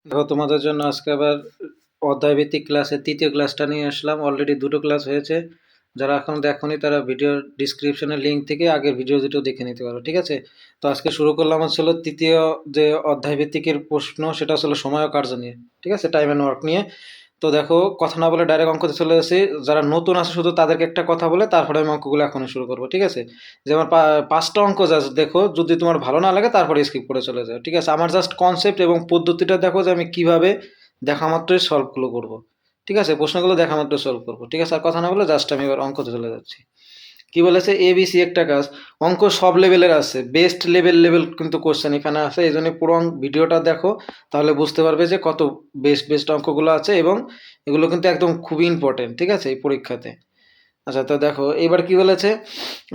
দেখো তোমাদের জন্য আজকে আবার অধ্যায়ভিত্তিক ক্লাসের তৃতীয় ক্লাসটা নিয়ে আসলাম। অলরেডি দুটো ক্লাস হয়েছে। যারা এখন দেখোনি তারা ভিডিওর ডিসক্রিপশনের লিঙ্ক থেকে আগের ভিডিও দুটো দেখে নিতে পারো, ঠিক আছে? তো আজকে শুরু করলাম হচ্ছিল তৃতীয় যে অধ্যায়ভিত্তিকের প্রশ্ন, সেটা হচ্ছিল সময় ও কার্য নিয়ে, ঠিক আছে, টাইম অ্যান্ড ওয়ার্ক নিয়ে। তো দেখো, কথা না বলে ডাইরেক্ট অঙ্কতে চলে আসি। যারা নতুন আছে শুধু তাদেরকে একটা কথা বলে তারপরে আমি অঙ্কগুলো এখনই শুরু করবো, ঠিক আছে? যেমন পাঁচটা অঙ্ক জাস্ট দেখো, যদি তোমার ভালো না লাগে তারপরে স্কিপ করে চলে যাও, ঠিক আছে? আমার জাস্ট কনসেপ্ট এবং পদ্ধতিটা দেখো যে আমি কিভাবে দেখা মাত্রই সলভগুলো করবো, ঠিক আছে? প্রশ্নগুলো দেখা মাত্রই সলভ করবো, ঠিক আছে? আর কথা না বলে জাস্ট আমি এবার অঙ্কতে চলে যাচ্ছি। কি বলেছে, এবিসি একটা কাজ। অঙ্ক সব লেভেলের আছে, বেস্ট লেভেল কিন্তু কোশ্চেন এখানে আছে। এই জন্য পুরো ভিডিওটা দেখো, তাহলে বুঝতে পারবে যে কত বেস্ট বেস্ট অঙ্কগুলো আছে, এবং এগুলো কিন্তু একদম খুবই ইম্পর্টেন্ট, ঠিক আছে, এই পরীক্ষাতে। আচ্ছা, তো দেখো এবার কি বলেছে,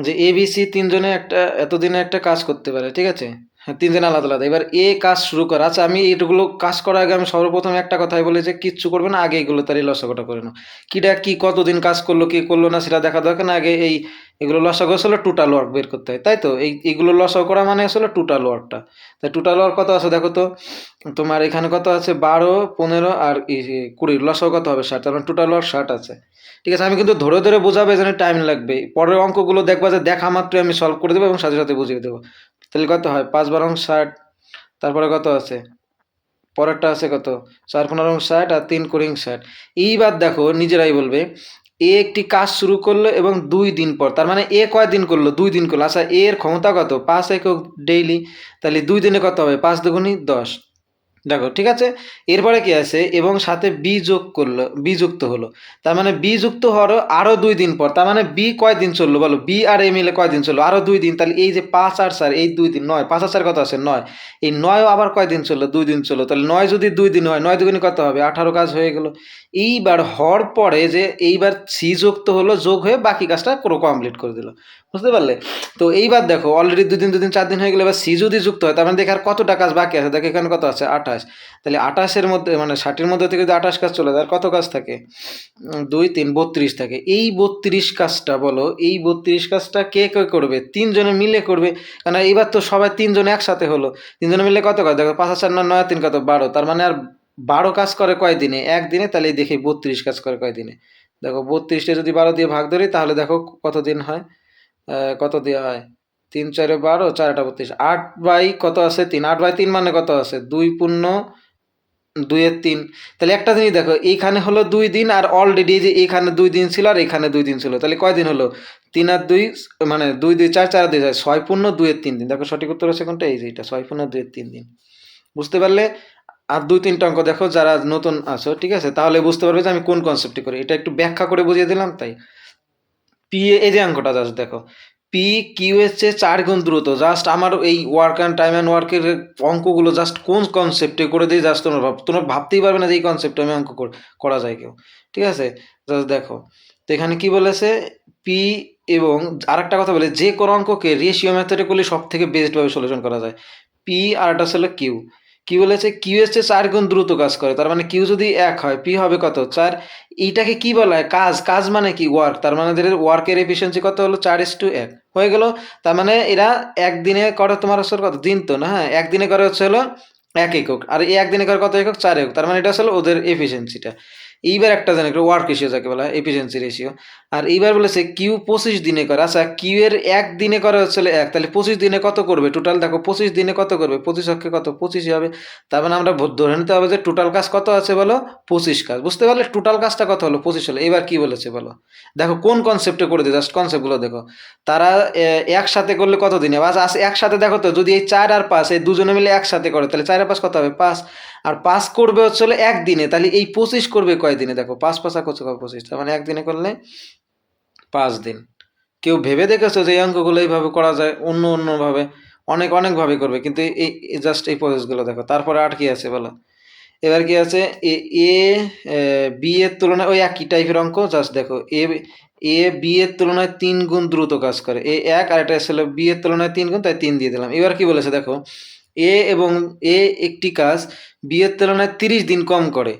যে এবিসি তিনজনে একটা এতদিনে একটা কাজ করতে পারে, ঠিক আছে? হ্যাঁ, তিনজনে আলাদা আলাদা। এবার এ কাজ শুরু করে। আচ্ছা, আমি এইগুলো কাজ করার আগে আমি সর্বপ্রথম একটা কথাই বলি যে কিচ্ছু করবে না, আগে এগুলো তারই লসাগুটা করে নাও। কিটা কি কতদিন কাজ করলো কি করলো না সেটা দেখা দরকার না, আগে এই এগুলো লসাগু আসলে টোটাল ওয়ার্ক বের করতে হয়, তাই তো? এইগুলো লসাগু করা মানে আসলে টোটাল ওয়ার্কটা। তাই টোটাল ওয়ার্ক কত আছে দেখো তো। তোমার এখানে কত আছে, 12, 15 আর 20, লসাগু কত হবে 60, তার মানে টোটাল ওয়ার্ক 60 আছে, ঠিক আছে? আমি কিন্তু ধরে ধরে বোঝাবো, এজন্য টাইম লাগবে। পরের অঙ্কগুলো দেখবা যে দেখা মাত্রই আমি সলভ করে দেবো এবং সাথে সাথে বুঝিয়ে দেবো। তাহলে কত হয়, 5 12 60। তারপরে কত আছে, পরেরটা আছে কত, 4 15 60 আর 3 4 60। এইবার দেখো নিজেরাই বলবে, এ একটি কাজ শুরু করলো এবং 2 দিন পর, তার মানে এ কয়দিন করলো, 2 দিন করলো। আচ্ছা, এর ক্ষমতা কত, 5 একক ডেইলি। তাহলে 2 দিনে কত হবে, 5 2 10। দেখো, ঠিক আছে? এরপরে কি আছে, এবং সাথে বি যোগ করলো, বি যুক্ত হলো। তার মানে বি যুক্ত হওয়ারও আরো 2 দিন পর, তার মানে বি কয়দিন চললো বলো, বি আর এ মিলে কয়দিন চললো, আরো 2 দিন। তাহলে এই যে 5 আর 4, এই 2 দিন, 9, 5 আর 4 কত আছে, 9। এই 9ও আবার কয়দিন চললো, 2 দিন চললো। তাহলে 9 যদি 2 দিন হয়, 9 দুগুণে কত হবে, 18 কাজ হয়ে গেল। এইবার হওয়ার পরে যে এইবার সি যুক্ত হলো, যোগ হয়ে বাকি কাজটা পুরো কমপ্লিট করে দিল, বুঝতে পারলে? তো এইবার দেখো, অলরেডি 2 দিন 2 দিন 4 দিন হয়ে গেলে, এবার সি যদি যুক্ত হয়, তার মানে দেখে আর কতটা কাজ বাকি আছে, দেখো এখানে কত আছে, 28। তাহলে 28-এর মধ্যে মানে 60-এর মধ্যে থেকে যদি 28 কাজ চলে যায়, আর কত কাজ থাকে, 2 3 32 থাকে। এই 32 কাজটা বলো, এই 32 কাজটা কে কে করবে, তিনজনে মিলে করবে। কারণ এইবার তো সবাই তিনজনে একসাথে হলো, তিনজনে মিলে কত কাজ, দেখো 5 আর 4 না 9 আর 3 কত, 12। তার মানে আর 12 কাজ করে কয় দিনে, একদিনে। তাহলে দেখি 32 কাজ করে কয় দিনে। দেখো 32টা যদি 12 দিয়ে ভাগ ধরি, তাহলে দেখো কত দিন হয়, কত দেওয়া হয়, 3 4 12, 4 32, 8 বাই কত আছে, 3। 8 বাই 3 মানে কত আছে, 2 পূর্ণ 2 এর 3। তাহলে একটা জিনিস দেখো, এইখানে হলো 2 দিন, আর অলরেডি যে এখানে 2 দিন ছিল আর এখানে 2 দিন ছিল, তাহলে কয়দিন হলো, 3 আর 2, মানে 2 2 4, 4 আর 2 6, 6 পূর্ণ 2 এর 3 দিন। দেখো সঠিক উত্তর হচ্ছে কোনটা, এই যে এটা, 6 পূর্ণ 2 এর 3 দিন। বুঝতে পারলে? আর 2 3টা অঙ্ক দেখো, যারা নতুন আছো, ঠিক আছে, তাহলে বুঝতে পারবে যে আমি কোন কনসেপ্টে করি। এটা একটু ব্যাখ্যা করে বুঝিয়ে দিলাম তাই। পি, এই যে অঙ্কটা জাস্ট দেখো, পি কিউ এর চেয়ে 4 গুণ দ্রুত। জাস্ট আমার এই ওয়ার্ক অ্যান্ড টাইম অ্যান্ড ওয়ার্কের অঙ্কগুলো জাস্ট কোন কনসেপ্টে করে দিই, জাস্ট তোমরা ভাবতেই পারবে না যে এই কনসেপ্টে আমি অঙ্ক করা যায় কেউ, ঠিক আছে? জাস্ট দেখো, তো এখানে কি বলেছে, পি, এবং আরেকটা কথা বলে, যে কোনো অঙ্ককে রেশিও মেথডে করলে সব থেকে বেস্টভাবে সলিউশন করা যায়। পি আর এটা ছিল কিউ। কি বলেছে, কিউ এর চেয়ে 4 গুণ দ্রুত কাজ করে। তার মানে কিউ যদি 1 হয়, পি হবে কত, 4। এইটাকে কি বলা হয়, কাজ। কাজ মানে কি, ওয়ার্ক। তার মানে এদের ওয়ার্কের এফিসিয়েন্সি কত হলো, 4:1 হয়ে গেল। তার মানে এরা একদিনে করে, তোমার আসলে কত দিন তো না, হ্যাঁ, একদিনে করে হচ্ছে হলো 1 একক, আর এই একদিনে করে কত একক, 4 একক। তার মানে এটা আসলে ওদের এফিসিয়েন্সিটা। এইবার একটা জানি, ওয়ার্ক রেশিও যাকে বলা হয়, এফিসিয়েন্সি রেশিও। আর এইবার বলেছে কিউ 25 দিনে করে। আচ্ছা, কিউ এর একদিনে করে হচ্ছে 1, তাহলে 25 দিনে কত করবে টোটাল, দেখো 25 দিনে কত করবে, 25 অক্ষে কত, 25ই হবে। তার মানে আমরা ধরে নিতে হবে যে টোটাল কাজ কত আছে বলো, 25 কাজ। বুঝতে পারলে, টোটাল কাজটা কত হলো, 25 হলো। এবার কি বলেছে বলো, দেখো কোন কনসেপ্টে করে দিই, জাস্ট কনসেপ্টগুলো দেখো। তারা একসাথে করলে কত দিনে, আচ্ছা একসাথে দেখো তো, যদি এই 4 আর 5 এই দুজনে মিলে একসাথে করে, তাহলে 4 আর 5 কত হবে, 5। আর 5 করবে হচ্ছে হলো একদিনে, তাহলে এই 25 করবে কয়দিনে, দেখো 5 5 আর কত, 25। তার মানে একদিনে করলে 5 দিন। কেউ ভেবে দেখেছো যে এই অঙ্কগুলো এইভাবে করা যায়, অন্য অন্যভাবে? অনেক অনেকভাবে করবে, কিন্তু এই জাস্ট এই প্রসেসগুলো দেখো। তারপরে আর কি আছে বলো, এবার কি আছে, এ এ বি এর তুলনায় ওই একই টাইপের অঙ্ক, জাস্ট দেখো, এ বি এর তুলনায় 3 গুণ দ্রুত কাজ করে। এ 1 আর এটা ছিল বি এর তুলনায় 3 গুণ, তাই 3 দিয়ে দিলাম। এবার কি বলেছে দেখো, এ এবং এ একটি কাজ বি এর তুলনায় 30 দিন কম করে।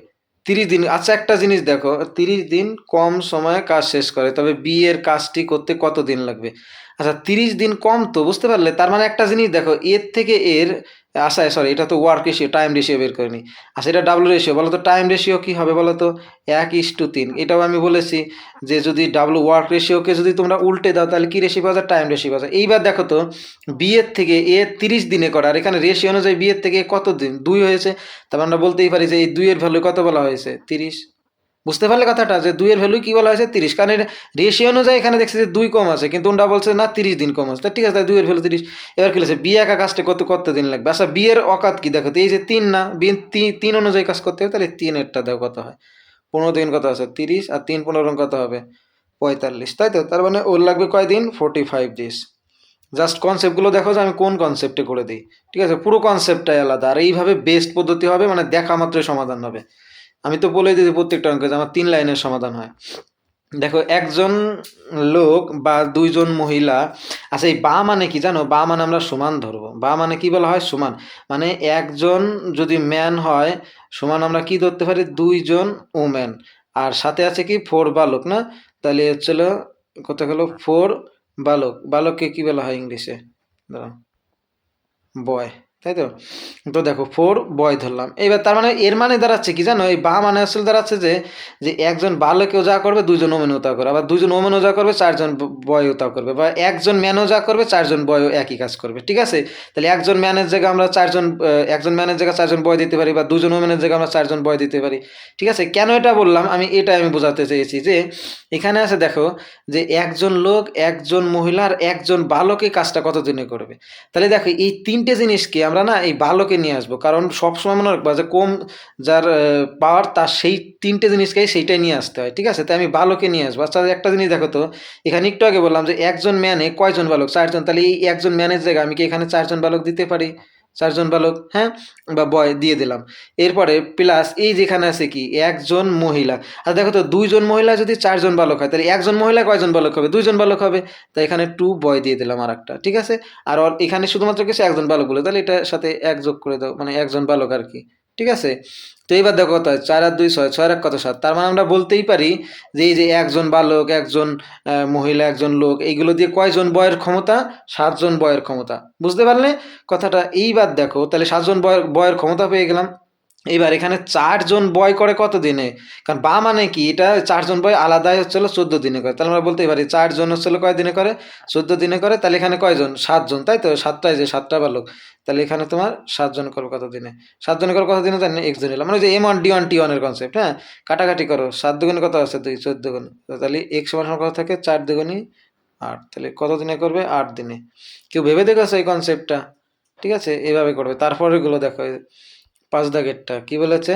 30 দিন, আচ্ছা একটা জিনিস দেখো, 30 দিন কম সময়ে কাজ শেষ করে, তবে বি এর কাজটি করতে কত দিন লাগবে? আচ্ছা 30 দিন কম তো, বুঝতে পারলে? তার মানে একটা জিনিস দেখো, এর থেকে এর আচ্ছা সরি, এটা তো ওয়ার্ক রেশিও, টাইম রেশিও বের করে নিই। আচ্ছা এটা ডাব্লু রেশিও, বলো তো টাইম রেশিও কী হবে বলো তো? 1:3। এটাও আমি বলেছি যে যদি ডাব্লু ওয়ার্ক রেশিওকে যদি তোমরা উল্টে দাও তাহলে কী রেশিও পাওয়া যায়? টাইম রেশিও পাওয়া যায়। এইবার দেখো তো, বি এর থেকে এ 30 দিনে করা, আর এখানে রেশিও অনুযায়ী বি এর থেকে এ কত দিন? 2 হয়েছে। তারপর আমরা বলতেই পারি যে এই 2 এর ভ্যালু কত বলা হয়েছে? 30। বুঝতে পারলে কথাটা, যে 2 এর ভ্যালু কি বলা হয়েছে? 30। কারণ এটা রেশিও অনুযায়ী এখানে দেখছি যে 2 কম আছে, কিন্তু ওটা বলছে না 30 দিন কম আছে। তা ঠিক আছে, তাই 2 এর ভ্যালু 30। এবার কি হচ্ছে, বি একা কাজটা কত দিন লাগবে? আচ্ছা বি এর অকাত কি দেখো তো, এই যে 3 না, বি 3 অনুযায়ী কাজ করতে হবে, তাহলে 3 এরটা দাও কত হয়? 15 দিন কত আছে? 30, আর 3 15 কত হবে? 45, তাই তো? তার মানে ওর লাগবে কয়দিন? 45 ডেজ। জাস্ট কনসেপ্টগুলো দেখো যে আমি কোন কনসেপ্টে করে দিই, ঠিক আছে? পুরো কনসেপ্টটাই আলাদা, আর এইভাবে বেস্ট পদ্ধতি হবে, মানে দেখা মাত্রই সমাধান হবে। আমি তো বলে দিই প্রত্যেকটা অঙ্কে যে আমার 3 লাইনের সমাধান হয়। দেখো একজন লোক বা 2 জন মহিলা, আচ্ছা এই বা মানে কি জানো? বা মানে আমরা সমান ধরবো। বা মানে কি বলা হয়? সমান। মানে একজন যদি ম্যান হয়, সমান আমরা কি ধরতে পারি? 2 জন ওম্যান। আর সাথে আছে কি 4 বালক, না? তাহলে হচ্ছিল কত গেল? 4 বালক। বালককে কি বলা হয় ইংলিশে? দাঁড়াও, বয়, তাই তো? তো দেখো 4 বয় ধরলাম। এবার তার মানে এর মানে দাঁড়াচ্ছে কি জানো? এই বা মানে আসলে দাঁড়াচ্ছে যে যে একজন বালকেও যা করবে 2 জন ওমেনও তা করবে, আবার 2 জন ওমেনও যা করবে 4 জন বয়ও তা করবে, বা একজন ম্যানও যা করবে 4 জন বয়ও একই কাজ করবে, ঠিক আছে? তাহলে একজন ম্যানের জায়গায় আমরা 4 জন, একজন ম্যানের জায়গায় 4 জন বয় দিতে পারি, বা 2 জন ওমেনের জায়গায় আমরা 4 জন বয় দিতে পারি, ঠিক আছে? কেন এটা বললাম আমি বোঝাতে চেয়েছি যে এখানে আছে দেখো যে একজন লোক, একজন মহিলা আর একজন বালকে কাজটা কত দিনে করবে। তাহলে দেখো এই 3টে জিনিসকে আমরা না এই বালকে নিয়ে আসবো, কারণ সবসময় মনে রাখবা যে কম যার পাওয়ার তার সেই 3টে জিনিসকেই সেইটাই নিয়ে আসতে হয়, ঠিক আছে? তাই আমি বালকে নিয়ে আসবো। আচ্ছা একটা জিনিস দেখো তো, এখানে একটু আগে বললাম যে একজন ম্যানে কয়জন বালক? 4 জন। তাহলে এই একজন ম্যানের জায়গায় আমি কি এখানে 4 জন বালক দিতে পারি? 4 জন বালক, হ্যাঁ, বা বয় দিয়ে দিলাম। এরপরে প্লাস এই যেখানে আছে কি একজন মহিলা। আর দেখো তো 2 জন মহিলা যদি 4 জন বালক হয়, তাহলে একজন মহিলা কয়জন বালক হবে? 2 জন বালক হবে। তাই এখানে 2 বয় দিয়ে দিলাম আরেকটা, ঠিক আছে? আর এখানে শুধুমাত্র কিছু একজন বালক বলে, তাহলে এটার সাথে 1 যোগ করে দাও, মানে একজন বালক আর কি, ঠিক আছে? তো এইবার দেখো কত হয়? 4 আর 2 6, 6 আর 1 কত? 7। তার মানে আমরা বলতেই পারি যে এই যে একজন বালক, একজন মহিলা, একজন লোক, এইগুলো দিয়ে কয়জন বয়ের ক্ষমতা? 7 জন বয়ের ক্ষমতা। বুঝতে পারলে কথাটা? এইবার দেখো তাহলে 7 জন বয়ের ক্ষমতা পেয়ে গেলাম। এবার এখানে 4 জন বয় করে কত দিনে? কারণ বা মানে কি, এটা 4 জন বয় আলাদাই হচ্ছিল 14 দিনে করে। তাহলে আমরা বলতেই পারি 4 জন হচ্ছিল কয় দিনে করে? 14 দিনে করে। তাহলে এখানে কয়জন? 7 জন, তাই তো? 7টায় যে 7টা বালক। তাহলে এখানে তোমার 7 জন করবে কত দিনে? 7 জন করে কত দিনে জানি না, x জন নিলাম। মানে যে M1 D1 T1 এর কনসেপ্ট, হ্যাঁ? কাটাকাটি করো। 7 দুগুণে কত আছে? 2, 14 গুণ। তাহলে x সমান কত থাকে? 4 দুগুণে 8। তাহলে কত দিনে করবে? 8 দিনে। কেউ ভেবে দেখেছো এই কনসেপ্টটা? ঠিক আছে? এভাবে করবে। তারপরেরগুলো দেখো, 5 দাগেরটা কি বলেছে?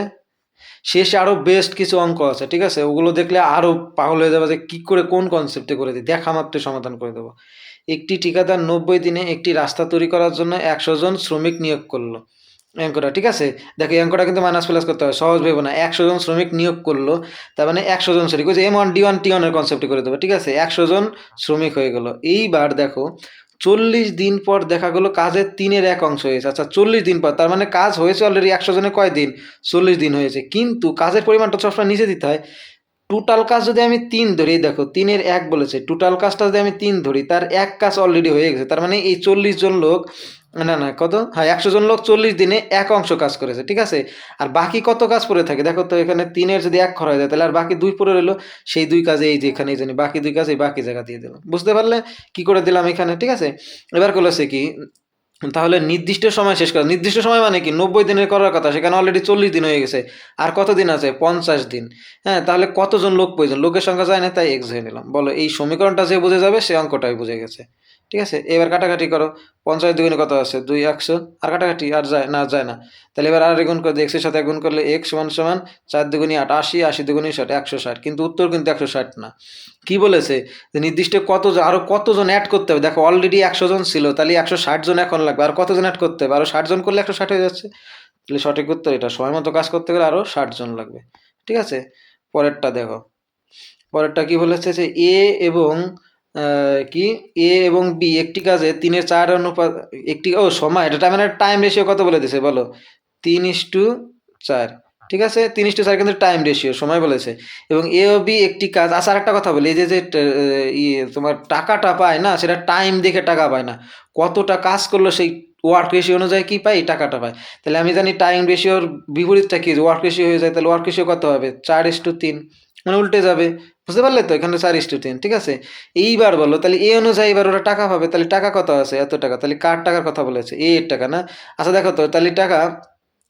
শেষে আরও বেস্ট কিছু অঙ্ক আছে, ঠিক আছে? ওগুলো দেখলে আরও পাগল হয়ে যাবে যে কী করে কোন কনসেপ্টে করে দিই, দেখা মাত্রই সমাধান করে দেবো। একটি ঠিকাদার 90 দিনে একটি রাস্তা তৈরি করার জন্য 100 জন শ্রমিক নিয়োগ করলো। অঙ্কটা ঠিক আছে? দেখো এই অঙ্কটা কিন্তু মাইনাস প্লাস করতে হয়, সহজ ভেবো না। 100 জন শ্রমিক নিয়োগ করলো, তার মানে 100 জন শ্রমিক, ওই যে M1 D1 T1 এর কনসেপ্টে করে দেবো, ঠিক আছে? 100 জন শ্রমিক হয়ে গেল। এইবার দেখো 40 দিন পর দেখা গেলো কাজের 3-এর 1 অংশ হয়েছে। আচ্ছা 40 দিন পর, তার মানে কাজ হয়েছে অলরেডি 100 জনে কয় দিন? 40 দিন হয়েছে, কিন্তু কাজের পরিমাণটা সবসময় নিচে দিতে হয়। টোটাল কাজ যদি আমি 3 ধরি, দেখো 3-এর 1 বলেছে, টোটাল কাজটা যদি আমি 3 ধরি, তার 1 কাজ অলরেডি হয়ে গেছে। তার মানে এই 40 জন লোক, না কত, হ্যাঁ 100 জন লোক 40 দিনে 1 অংশ কাজ করেছে, ঠিক আছে? আর বাকি কত কাজ পড়ে থাকে দেখো তো, এখানে 3-এর যদি 1 খরচ হয়ে যায় তাহলে আর বাকি 2 পড়ে রইলো। সেই 2 কাজে এই যে এখানে এই জন্য বাকি 2 কাজ এই বাকি জায়গা দিয়ে দিলাম। বুঝতে পারলে কি করে দিলাম এখানে, ঠিক আছে? এবার করলেছে কি, তাহলে নির্দিষ্ট সময় শেষ করা। নির্দিষ্ট সময় মানে কি 90 দিনের করার কথা, সেখানে অলরেডি 40 দিন হয়ে গেছে। আর কত দিন আছে? 50 দিন। হ্যাঁ, তাহলে কতজন লোক প্রয়োজন? লোকের সংখ্যা যায় না, তাই এক্স ধরে নিলাম। বলো এই সমীকরণটা যে বুঝে যাবে সে অঙ্কটাই বুঝে গেছে, ঠিক আছে? এবার কাটাকাটি করো। 50 দুগুণে কত আছে? 2 100। আর কাটাকাটি আর যায় না। তাহলে এবার আর গুণ করে দিই, এক্সের সাথে গুণ করলে এক্স সমান সমান 4 দুগুণে 8, 80, 80 দুগুণে 60, 160। কিন্তু উত্তর কিন্তু 160 না। কি বলেছে যে নির্দিষ্ট আরো কতজন অ্যাড করতে হবে? দেখো অলরেডি 100 জন ছিল, তাহলে 160 জন এখন লাগবে। আর কতজন অ্যাড করতে হবে? আরো 60 জন করলে 160 হয়ে যাচ্ছে। তাহলে সঠিক উত্তর এটা, সময় মতো কাজ করতে গেলে আরো 60 জন লাগবে, ঠিক আছে? পরেরটা দেখো, পরেরটা কি বলেছে যে এবং কি এ এবং বি একটি কাজে 3-এর 4 অনুপাত, একটি সময়, এটা মানে টাইম রেশিও কত বলে দিছে বলো? 3:4। ঠিক আছে, 3:4 কিন্তু টাইম রেশিও, সময় বলেছে। এবং এ ও বি একটি কাজ। আচ্ছা, আরেকটা কথা বলি, এই যে তোমার টাকাটা পায় না, সেটা টাইম দেখে টাকা পায় না, কতটা কাজ করলো সেই ওয়ার্ক রেশিও অনুযায়ী কি পাই, টাকাটা পায়। তাহলে আমি জানি টাইম রেশিওর বিপরীতটা কি, ওয়ার্ক রেশিও হয়ে যায়, তাহলে ওয়ার্ক রেশিও কত হবে, 4:3, মানে উল্টে যাবে। বুঝতে পারলে তো, এখানে 4:3, ঠিক আছে। এইবার বলো তাহলে এই অনুযায়ী এবার ওরা টাকা পাবে, তাহলে টাকা কত আছে, এত টাকা, তাহলে কার টাকার কথা বলেছে, এর টাকা না। আচ্ছা দেখো তো, তাহলে টাকা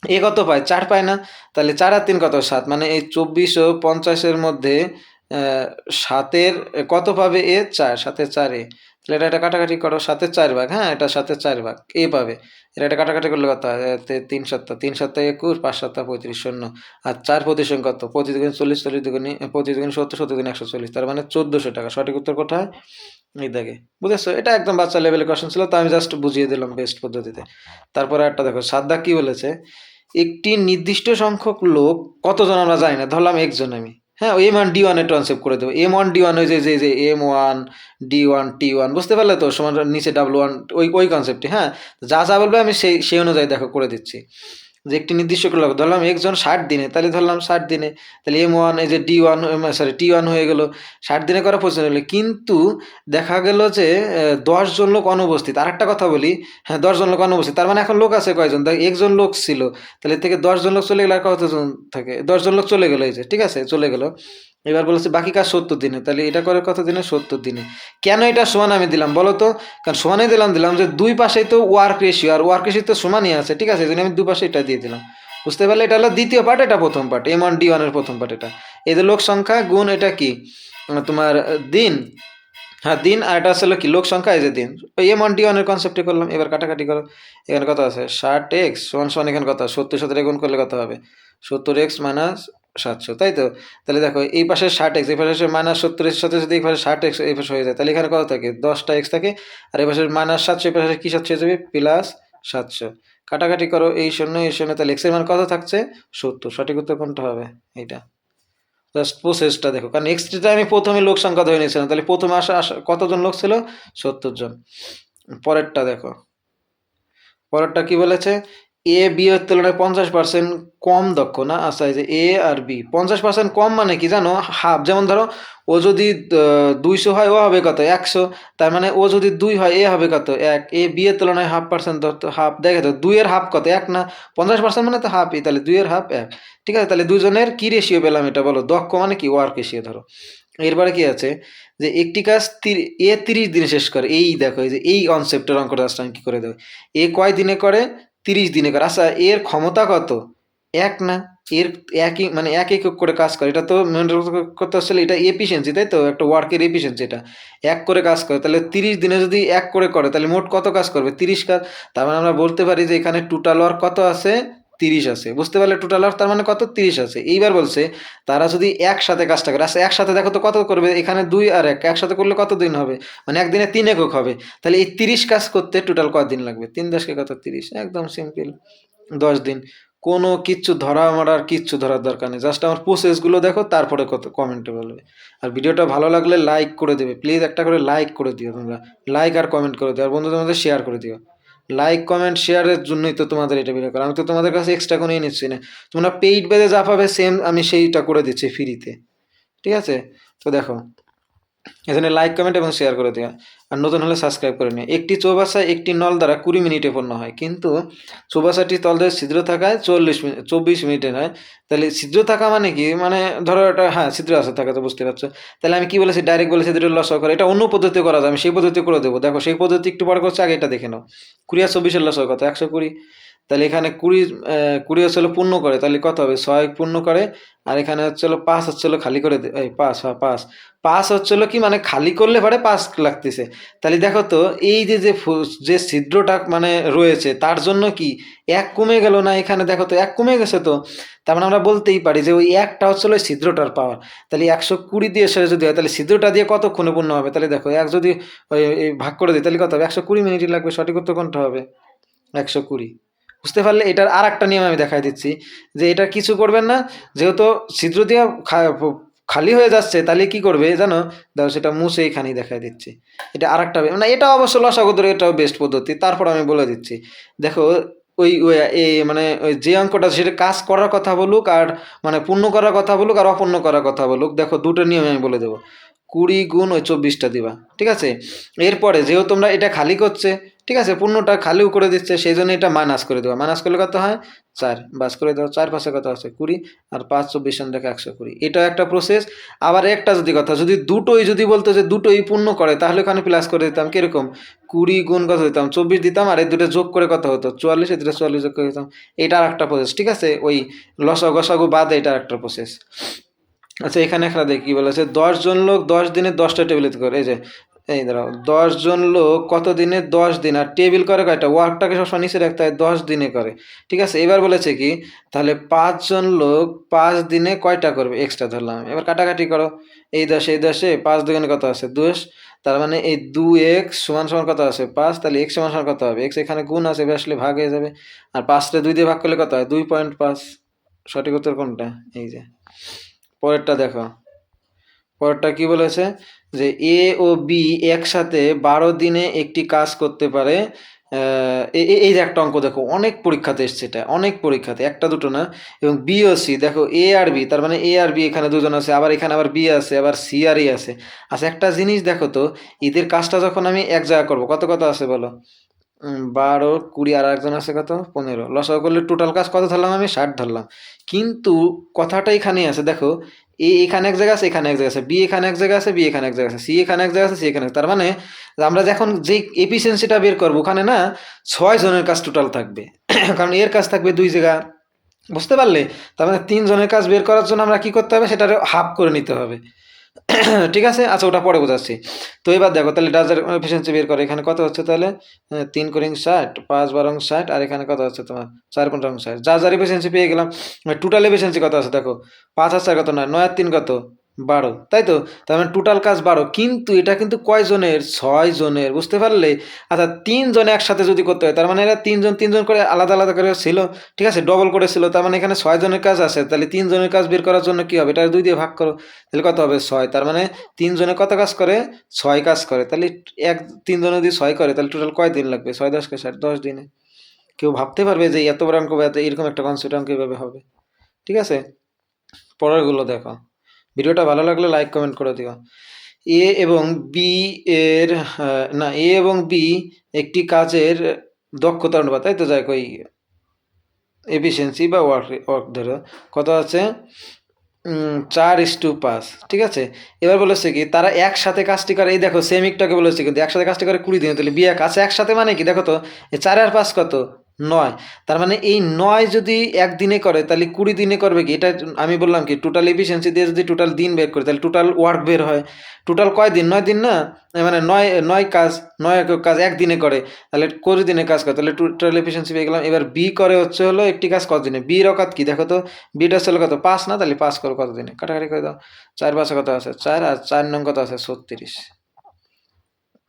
এ কত পায়, 4 পায় না, তাহলে 4 আর 3 কত, 7, মানে এই 24 ও 50-এর মধ্যে 7-এর কত পাবে, এ 4, 7-এর 4 এ, তাহলে এটা কাটাকাটি করো, 7-এর 4 ভাগ, হ্যাঁ এটা 7-এর 4 ভাগ এ পাবে, এটা কাটাকাটি করলে কত হয়, 3 7, 3 7 21, 5 7 35, শূন্য, আর 4 প্রতিশত কত, 25 দুগুণ 40, 40 দুগুণে 25 দুগুণ 70, 70 দুগুণ 140, তার মানে 1400 টাকা। সঠিক উত্তর কোথায়, এই দেখে, বুঝেছো, এটা একদম বাচ্চা লেভেলের কোশ্চেন ছিল, তো আমি জাস্ট বুঝিয়ে দিলাম বেস্ট পদ্ধতিতে। তারপরে একটা দেখো, সাদ্দা কি বলেছে, একটি নির্দিষ্ট সংখ্যক লোক, কতজন আমরা জানি না, ধরলাম একজন আমি, হ্যাঁ ওই M1 D1 এ ট্রান্সফার করে দেবো, M1 D1 ওই যে M1 D1 T1, বুঝতে পারলে তো, সমান নিচে W1, ওই কনসেপ্টে, হ্যাঁ যা যা বলবে আমি সেই অনুযায়ী দেখো করে দিচ্ছি। যে একটি নির্দিষ্ট লোক, ধরলাম একজন 60 দিনে, তাহলে ধরলাম 60 দিনে, তাহলে M1 এই যে D1, সরি T1 হয়ে গেল, 60 দিনে করা প্রশ্ন হলো, কিন্তু দেখা গেল যে 10 জন লোক অনুপস্থিত। আর একটা কথা বলি, হ্যাঁ 10 জন লোক অনুপস্থিত, তার মানে এখন লোক আছে কয়জন, দেখ একজন লোক ছিল, তাহলে থেকে 10 জন লোক চলে গেলে আর কতজন থাকে, 10 জন লোক চলে গেলো, এই যে ঠিক আছে চলে গেল। এবার বলেছে বাকি কাজ 70 দিনে, তাহলে এটা করে কত দিনে, 70 দিনে। কেন এটা সমান আমি দিলাম বলো তো, কারণ সমানে দিলাম যে দুই পাশেই তো ওয়ার্ক রেশিও, আর ওয়ার্ক রেশিও তো সমানই আছে, ঠিক আছে, এই জন্য আমি দুই পাশে এটা দিয়ে দিলাম। বুঝতে পারলে, এটা হলো দ্বিতীয় পার্ট, এটা প্রথম পার্ট, M1 D1 এর প্রথম পার্ট এটা। এই যে লোক সংখ্যা গুণ এটা কি, তোমার দিন, হ্যাঁ দিন, আর এটা আসলে কি লোক সংখ্যা, এই যে দিন, ওই M1 D1 এর কনসেপ্টে করলাম। এবার কাটাকাটি করো, এখানে কত আছে, 60x সমান সমান এখানে কত, 70 সাথে গুণ করলে কত হবে, 70x মাইনাস 700, তাই তো। তাহলে দেখো এই পাশে 60x, এই পাশে -70 এর সাথে যদি এই পাশে 60x এই পাশে হয়ে যায়, তাহলে এখানে কত থাকে, 10টা x থাকে, আর এই পাশে -700, এই পাশে কি 700 হয়ে যাবে, +700, কাটাকাটি করো, এই শূন্য এই শূন্য, তাহলে x এর মান কত থাকছে, 70। সঠিক উত্তর কোনটা হবে, এইটা। জাস্ট প্রসেসটা দেখো, কারণ এক্সট্রিটা আমি প্রথমে লোক সংখ্যা ধরে নিয়েছিলাম, তাহলে প্রথমে আসা কতজন লোক ছিল, 70 জন। পরেরটা দেখো, পরেরটা কি বলেছে, এ বি এর তুলনায় 50% কম দক্ষ না। আচ্ছা এই যে এ আর বি 50% কম, মানে কি জানো, হাফ। যেমন ধরো ও যদি 200 হয়, ও হবে কত, 100, তার মানে ও যদি 2 হয়, এ হবে কত, 1। এ বি এর তুলনায় 0.5% হাফ, দেখে তো 2 এর হাফ কত, 1 না, 50% মানে তো হাফই, তাহলে 2 এর হাফ 1, ঠিক আছে। তাহলে দুজনের কি রেশিও পেলাম, এটা বলো, দক্ষ মানে কি, ওয়ার্ক রেশিও ধরো। এরপরে কি আছে, যে একটি কাজ এ 30 দিনে শেষ করে, এই দেখো এই যে এই কনসেপ্টের অঙ্কটা আসলে আমি কি করে দেবো, এ কয় দিনে করে, 30 দিনে করে। আচ্ছা এর ক্ষমতা কত, 1 না, এর একই মানে এক একক করে কাজ করে, এটা তো করতে আসলে এটা এফিসিয়েন্সি, তাই তো, একটা ওয়ার্কের এফিসিয়েন্সি, এটা 1 করে কাজ করে, তাহলে 30 দিনে যদি 1 করে তাহলে মোট কত কাজ করবে, 30 কাজ। তার মানে আমরা বলতে পারি যে এখানে টোটাল ওয়ার্ক কত আছে, 30 আছে। বুঝতে পারলে, টোটাল ওয়ার্ক তার মানে কত, 30 আছে। এইবার বলছে তারা যদি একসাথে কাজটা করে, আচ্ছা একসাথে দেখো তো কত করবে, এখানে 2 আর 1 একসাথে করলে কত দিন হবে, মানে একদিনে 3 একক হবে। তাহলে এই 30 কাজ করতে টোটাল কত দিন লাগবে, 3 10 কত, 30, একদম সিম্পল, 10 দিন। কোনো কিচ্ছু ধরা মারার কিচ্ছু ধরার দরকার নেই, জাস্ট আমার প্রসেসগুলো দেখো, তারপরে কত কমেন্টে বলবে। আর ভিডিওটা ভালো লাগলে লাইক করে দেবে, প্লিজ একটা করে লাইক করে দিও তোমরা, লাইক আর কমেন্ট করে দিও, আর বন্ধুদের মধ্যে শেয়ার করে দিও। লাইক কমেন্ট শেয়ারের জন্যই তো তোমাদের এটা ভিডিও করা, আমি তো তোমাদের কাছে এক্সট্রা কোনো নিচ্ছি না, তোমরা পেইড বেজে যা পাবে সেম আমি সেইটা করে দিচ্ছি ফ্রিতে, ঠিক আছে। তো দেখো, এখানে লাইক কমেন্ট এবং শেয়ার করে দেওয়া, আর নতুন হলে সাবস্ক্রাইব করে নিও। একটি চৌবাচ্চা একটি নল দ্বারা 20 মিনিটে পূর্ণ হয়, কিন্তু চৌবাচ্চাটি তলদেশ ছিদ্র থাকায় 24 মিনিটে নয়। তাহলে ছিদ্র থাকা মানে কি, মানে ধরো এটা, হ্যাঁ ছিদ্র আছে থাকা, তো বুঝতে পারছো। তাহলে আমি কি বলেছি, ডাইরেক্ট বলেছি ছিদ্র লসাগু করে, এটা অন্য পদ্ধতি করা যায়, আমি সেই পদ্ধতি করে দেবো। দেখো সেই পদ্ধতি একটু পরে করছে, আগে এটা দেখে নাও। 20 আর 24-এর লসাগু কত, 120। তাহলে এখানে 20 হচ্ছে পূর্ণ করে, তাহলে কত হবে, 6 পূর্ণ করে, আর এখানে হচ্ছে 5 হচ্ছে খালি করে, এই 5, হ্যাঁ 5, 5 হচ্ছে কি, মানে খালি করলে পরে 5 লাগতেছে। তাহলে দেখো তো এই যে ছিদ্রটা মানে রয়েছে, তার জন্য কি 1 কমে গেল না, এখানে দেখো তো 1 কমে গেছে, তো তার মানে আমরা বলতেই পারি যে ওই 1টা হচ্ছে ওই ছিদ্রটার পাওয়ার। তাহলে 120 দিয়ে সেটা যদি হয়, তাহলে ছিদ্রটা দিয়ে কতক্ষণে পূর্ণ হবে, তাহলে দেখো 1 যদি ওই ভাগ করে দিই, তাহলে কত হবে, 120 মিনিটই লাগবে। সঠিক উত্তর কোনটা হবে, 120। বুঝতে পারলে, এটার আর একটা নিয়ম আমি দেখাই দিচ্ছি, যে এটা কিছু করবেন না, যেহেতু ছিদ্র দিয়ে খালি হয়ে যাচ্ছে, তাহলে কি করবে জানো, দেখো সেটা মুছে এইখানেই দেখাই দিচ্ছি। এটা আর একটা, মানে এটা অবশ্য লসাগু ধরে, এটাও বেস্ট পদ্ধতি, তারপর আমি বলে দিচ্ছি। দেখো মানে ওই যে অঙ্কটা সেটা কাজ করার কথা বলুক আর মানে পূর্ণ করার কথা বলুক আর অপূর্ণ করার কথা বলুক, দেখো দুটো নিয়ম আমি বলে দেবো। 20 গুণ ওই 24টা দিবা, ঠিক আছে। এরপরে যেহেতু তোমরা এটা খালি করছে, ঠিক আছে, পূর্ণটা খালিও করে দিচ্ছে, সেই জন্য এটা মাইনাস করে দেওয়া। মাইনাস করলে কত হয়? 4, বাস করে দেওয়া। 4 5 কত আছে? 20, আর 5 24 দেখে 120। এটা একটা প্রসেস। আবার একটা যদি কথা, যদি দুটোই যদি বলতো যে দুটোই পূর্ণ করে, তাহলে ওখানে প্লাস করে দিতাম কিরকম? 20 গুণ কত দিতাম? 24 দিতাম, আর এই দুটো যোগ করে কত হতো? 44, এই দুটো 44 যোগ করে দিতাম। এটা আর একটা প্রসেস, ঠিক আছে। ওই লসাগু গসাগু বাদে এটা একটা প্রসেস। আচ্ছা, এখানে একটা দেখি কি বলেছে। 10 জন লোক 10 দিনে 10টা টেবিল করে। এই যে, এই দাঁড়াও, 10 জন লোক কত দিনে? 10 দিন। আর টেবিল করে কয়টা? ওয়ার্কটাকে সবসময় নিচে রাখতে হয়, 10 দিনে করে, ঠিক আছে। এবার বলেছে কি, তাহলে 5 জন লোক 5 দিনে কয়টা করবে? এক্সট্রা ধরলাম। এবার কাটাকাটি করো, এই 10 এই 10-এ 5 দুগুণে কত আছে? 10। তার মানে এই 2x সমান সমান কত আছে? 5। তাহলে x সমান সমান কত হবে? x এখানে গুণ আছে, এবার আসলে ভাগ হয়ে যাবে। আর 5টা 2 দিয়ে ভাগ করলে কত হয়? 2.5। সঠিক উত্তর কোনটা? এই যে। পরেরটা দেখো, পরেরটা কি বলেছে যে এ ও বি একসাথে 12 দিনে একটি কাজ করতে পারে। এই যে একটা অঙ্ক দেখো, অনেক পরীক্ষাতে এসছে, এটা অনেক পরীক্ষাতে, একটা দুটো না। এবং বি ও সি, দেখো এ আর বি, তার মানে এ আর বি এখানে দুজন আছে, আবার এখানে আবার বি আছে, আবার সি আর ই আছে। আচ্ছা, একটা জিনিস দেখো তো, এদের কাজটা যখন আমি এক জায়গায় করবো, কত কত আছে বলো? 12 20, আর একজন আছে কত? 15। লসাগু করলে টোটাল কাজ কত ধরলাম আমি? 60 ধরলাম। কিন্তু কথাটা এখানেই আছে, দেখো, এ এখানে এক জায়গা আছে, এখানে এক জায়গা আছে, বি এখানে এক জায়গা আছে, বি এখানে এক জায়গা আছে, সি এখানে এক জায়গা আছে, সি এখানে তার মানে আমরা যখন যে এফিসিয়েন্সিটা বের করবো, ওখানে না 6 জনের কাজ টোটাল থাকবে। কারণ এর কাজ থাকবে 2 জায়গা, বুঝতে পারলে? তার মানে 3 জনের কাজ বের করার জন্য আমরা কি করতে হবে? সেটা হাফ করে নিতে হবে। ঠিক আছে, আচ্ছা, ওটা পরে বোঝাচ্ছি। তো এবার দেখো, তাহলে ডাজার এফিসিয়েন্সি বের করে, এখানে কত হচ্ছে তাহলে? 3 করে 60, 5 12 60, আর এখানে কত হচ্ছে তোমার? 4 15 60। যার এফিসিয়েন্সি পেয়ে গেলাম। টোটাল এফিসিয়েন্সি কত আছে দেখো? 5 আর 4 কত? 9, 9 আর 3 কত? 12, তাই তো? তার মানে টোটাল কাজ 12, কিন্তু এটা কিন্তু কয়জনের? 6 জনের, বুঝতে পারলে? আচ্ছা, 3 জন একসাথে যদি করতে হয়, তার মানে এরা 3 জন 3 জন করে আলাদা আলাদা করে ছিল, ঠিক আছে, ডবল করেছিল। তার মানে এখানে 6 জনের কাজ আছে, তাহলে 3 জনের কাজ বের করার জন্য কি হবে? এটা 2 দিয়ে ভাগ করো, তাহলে কত হবে? 6। তার মানে 3 জনে কত কাজ করে? 6 কাজ করে। তাহলে 3 জনে যদি 6 করে, তাহলে টোটাল কয় দিন লাগবে? 6 10 কে 60, 10 দিনে। কেউ ভাবতে পারবে যে এত বড় অঙ্ক বা এরকম একটা কনসেপ্ট অঙ্ক এভাবে হবে? ঠিক আছে, পরেরগুলো দেখো। ভিডিওটা ভালো লাগলে লাইক কমেন্ট করে দিও। এ এবং বি এর না, এ এবং বি একটি কাজের দক্ষতার অনুপাত, তাই তো? যাই ওই এফিসিয়েন্সি বা ওয়ার্ক ধরো, কত আছে? 4:5, ঠিক আছে। এবার বলেছে কি, তারা একসাথে কাজটি করে, এই দেখো সেমিকটাকে বলেছে, কিন্তু একসাথে কাজটি করে 20 দিনে, তাহলে বিয়ে কাছে একসাথে মানে কি? দেখো তো, এই 4 আর 5 কত? 9। তার মানে এই 9 যদি একদিনে করে, তাহলে 20 দিনে করবে কি? এটা আমি বললাম কি, টোটাল এফিসিয়েন্সি দিয়ে যদি টোটাল দিন বের করে, তাহলে টোটাল ওয়ার্ক বের হয়। টোটাল কয় দিন? 9 দিন না? মানে 9 কাজ, 9 কাজ একদিনে করে, তাহলে 20 দিনে কাজ করে, তাহলে টোটাল এফিসিয়েন্সি পেয়ে গেলাম। এবার বি করে হচ্ছে হলো একটি কাজ কত দিনে? বির অকাত কি দেখো তো, বিটা ছিল কত? 5 না? তাহলে 5 করো কত দিনে? কাটাকাটি করে দাও। 4 5 কত আছে? 4, আর 4 নং কত আছে? 36।